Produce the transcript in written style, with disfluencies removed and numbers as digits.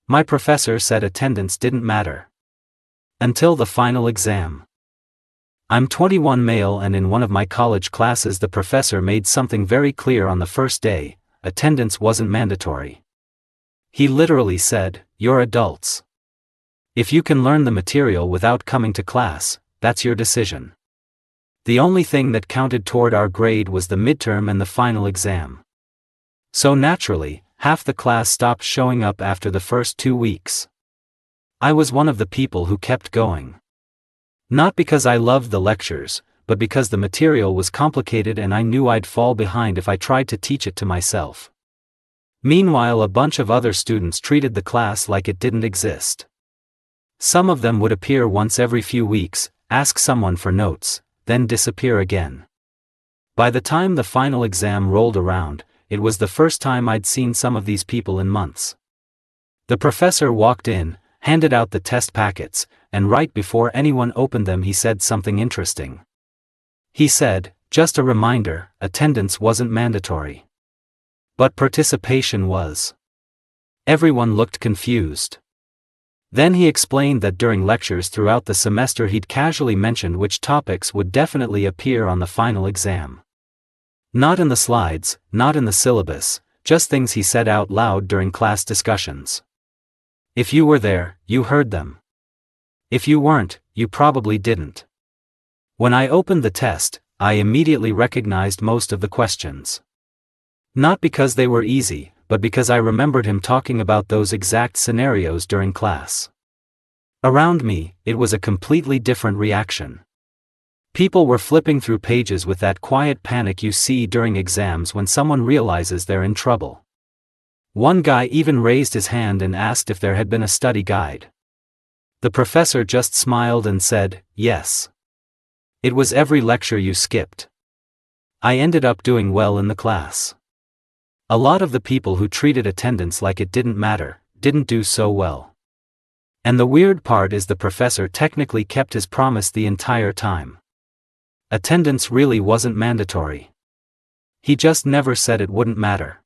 My professor said attendance didn't matter. Until the final exam. I'm 21 male, and in one of my college classes the professor made something very clear on the first day: attendance wasn't mandatory. He literally said, "You're adults. If you can learn the material without coming to class, that's your decision." The only thing that counted toward our grade was the midterm and the final exam. So naturally, half the class stopped showing up after the first 2 weeks. I was one of the people who kept going. Not because I loved the lectures, but because the material was complicated and I knew I'd fall behind if I tried to teach it to myself. Meanwhile, a bunch of other students treated the class like it didn't exist. Some of them would appear once every few weeks, ask someone for notes, then disappear again. By the time the final exam rolled around, it was the first time I'd seen some of these people in months. The professor walked in, handed out the test packets, and right before anyone opened them he said something interesting. He said, "Just a reminder, attendance wasn't mandatory. But participation was." Everyone looked confused. Then he explained that during lectures throughout the semester he'd casually mentioned which topics would definitely appear on the final exam. Not in the slides, not in the syllabus, just things he said out loud during class discussions. If you were there, you heard them. If you weren't, you probably didn't. When I opened the test, I immediately recognized most of the questions. Not because they were easy, but because I remembered him talking about those exact scenarios during class. Around me, it was a completely different reaction. People were flipping through pages with that quiet panic you see during exams when someone realizes they're in trouble. One guy even raised his hand and asked if there had been a study guide. The professor just smiled and said, "Yes. It was every lecture you skipped." I ended up doing well in the class. A lot of the people who treated attendance like it didn't matter, didn't do so well. And the weird part is the professor technically kept his promise the entire time. Attendance really wasn't mandatory. He just never said it wouldn't matter.